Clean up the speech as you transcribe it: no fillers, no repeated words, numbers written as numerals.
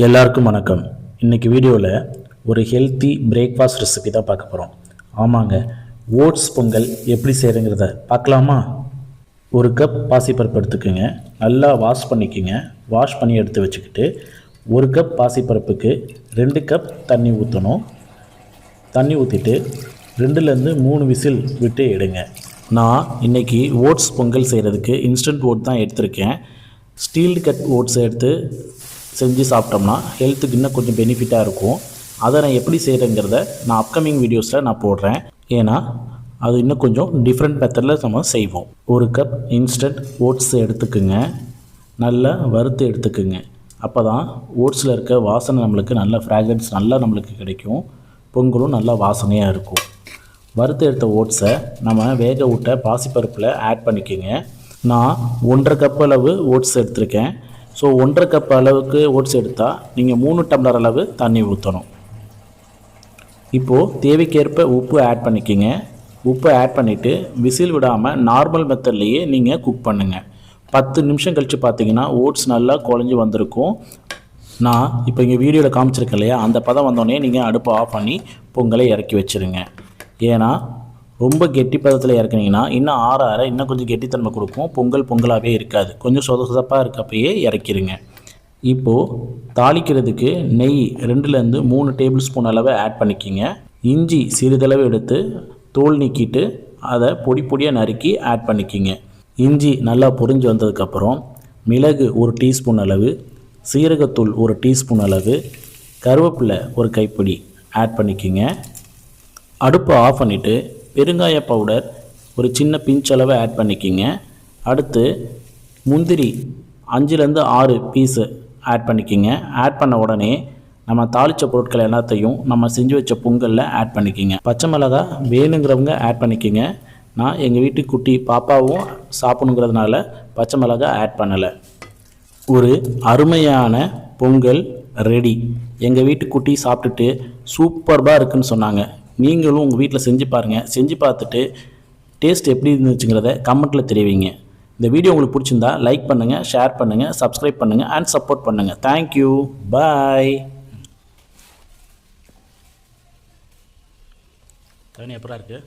எல்லாருக்கும் வணக்கம். இன்றைக்கி வீடியோவில் ஒரு ஹெல்த்தி பிரேக்ஃபாஸ்ட் ரெசிபி தான் பார்க்க போகிறோம். ஆமாங்க, ஓட்ஸ் பொங்கல் எப்படி செய்கிறங்கிறத பார்க்கலாமா? ஒரு கப் பாசிப்பருப்பு எடுத்துக்கோங்க. நல்லா வாஷ் பண்ணிக்கோங்க. வாஷ் பண்ணி எடுத்து வச்சுக்கிட்டு ஒரு கப் பாசிப்பருப்புக்கு 2 கப் தண்ணி ஊற்றணும். தண்ணி ஊற்றிட்டு 2லேருந்து 3 விசில் விட்டு எடுங்க. நான் இன்றைக்கி ஓட்ஸ் பொங்கல் செய்கிறதுக்கு இன்ஸ்டன்ட் ஓட் தான் எடுத்திருக்கேன். ஸ்டீல்டு கட் ஓட்ஸை எடுத்து செஞ்சு சாப்பிட்டோம்னா ஹெல்த்துக்கு இன்னும் கொஞ்சம் பெனிஃபிட்டாக இருக்கும். அதை நான் எப்படி செய்கிறேங்கிறத நான் அப்கமிங் வீடியோஸில் நான் போடுறேன். ஏன்னா அது இன்னும் கொஞ்சம் டிஃப்ரெண்ட் மெத்தடில் நம்ம செய்வோம். ஒரு கப் இன்ஸ்டன்ட் ஓட்ஸ் எடுத்துக்குங்க. நல்லா வறுத்து எடுத்துக்குங்க. அப்போ தான் ஓட்ஸில் இருக்க வாசனை நம்மளுக்கு நல்ல ஃப்ராக்ரன்ஸ் நல்லா நம்மளுக்கு கிடைக்கும். பொங்கலும் நல்லா வாசனையாக இருக்கும். வறுத்து எடுத்த ஓட்ஸை நம்ம வேக விட்ட பாசிப்பருப்பில் ஆட் பண்ணிக்கோங்க. நான் 1.5 கப் அளவு ஓட்ஸ் எடுத்திருக்கேன். ஸோ 1.5 கப் அளவுக்கு ஓட்ஸ் எடுத்தால் நீங்கள் 3 டம்ளர் அளவு தண்ணி ஊற்றணும். இப்போது தேவைக்கேற்ப உப்பு ஆட் பண்ணிக்கோங்க. உப்பு ஆட் பண்ணிவிட்டு விசில் விடாமல் நார்மல் மெத்தட்லேயே நீங்கள் குக் பண்ணுங்கள். 10 நிமிஷம் கழித்து பார்த்தீங்கன்னா ஓட்ஸ் நல்லா குழஞ்சி வந்திருக்கும். நான் இப்போ இங்கே வீடியோவில் காமிச்சிருக்கேன் இல்லையா, அந்த பதம் வந்தோடனே நீங்கள் அடுப்பை ஆஃப் பண்ணி பொங்கலை இறக்கி வச்சுருங்க. ஏன்னா ரொம்ப கெட்டி பதத்தில் இறக்குனீங்கன்னா இன்னும் ஆற இன்னும் கொஞ்சம் கெட்டித்தன்மை கொடுக்கும். பொங்கலாகவே இருக்காது. கொஞ்சம் சொதப்பாக இருக்கப்பயே இறக்கிடுங்க. இப்போது தாளிக்கிறதுக்கு நெய் 2லேருந்து 3 டேபிள் ஸ்பூன் அளவு ஆட் பண்ணிக்கிங்க. இஞ்சி சிறிதளவு எடுத்து தோல் நீக்கிட்டு அதை பொடியாக நறுக்கி ஆட் பண்ணிக்கிங்க. இஞ்சி நல்லா பொரிஞ்சு வந்ததுக்கப்புறம் மிளகு 1 டீஸ்பூன் அளவு, சீரகத்தூள் 1 டீஸ்பூன் அளவு, கருவேப்பிலை 1 கைப்பிடி ஆட் பண்ணிக்கிங்க. அடுப்பை ஆஃப் பண்ணிவிட்டு பெருங்காய பவுடர் ஒரு சின்ன பிஞ்ச் அளவு ஆட் பண்ணிக்கிங்க. அடுத்து முந்திரி 5லேருந்து 6 பீஸு ஆட் பண்ணிக்கிங்க. ஆட் பண்ண உடனே நம்ம தாளித்த பொருட்கள் எல்லாத்தையும் நம்ம செஞ்சு வச்ச பொங்கலில் ஆட் பண்ணிக்கிங்க. பச்சை மிளகா வேணுங்கிறவங்க ஆட் பண்ணிக்கிங்க. நான் எங்கள் வீட்டு குட்டி பாப்பாவும் சாப்பிடுங்கிறதுனால பச்சை மிளகா ஆட் பண்ணலை. ஒரு அருமையான பொங்கல் ரெடி. எங்கள் வீட்டு குட்டி சாப்பிட்டுட்டு சூப்பர்பாக இருக்குன்னு சொன்னாங்க. நீங்களும் உங்கள் வீட்டில் செஞ்சு பாருங்கள். செஞ்சு பார்த்துட்டு டேஸ்ட் எப்படி இருந்துச்சுங்கிறத கமெண்ட்டில் தெரிவிங்க. இந்த வீடியோ உங்களுக்கு பிடிச்சிருந்தா லைக் பண்ணுங்கள், ஷேர் பண்ணுங்கள், சப்ஸ்கிரைப் பண்ணுங்கள் அண்ட் சப்போர்ட் பண்ணுங்கள். தேங்க்யூ. பாய். எப்படா இருக்குது?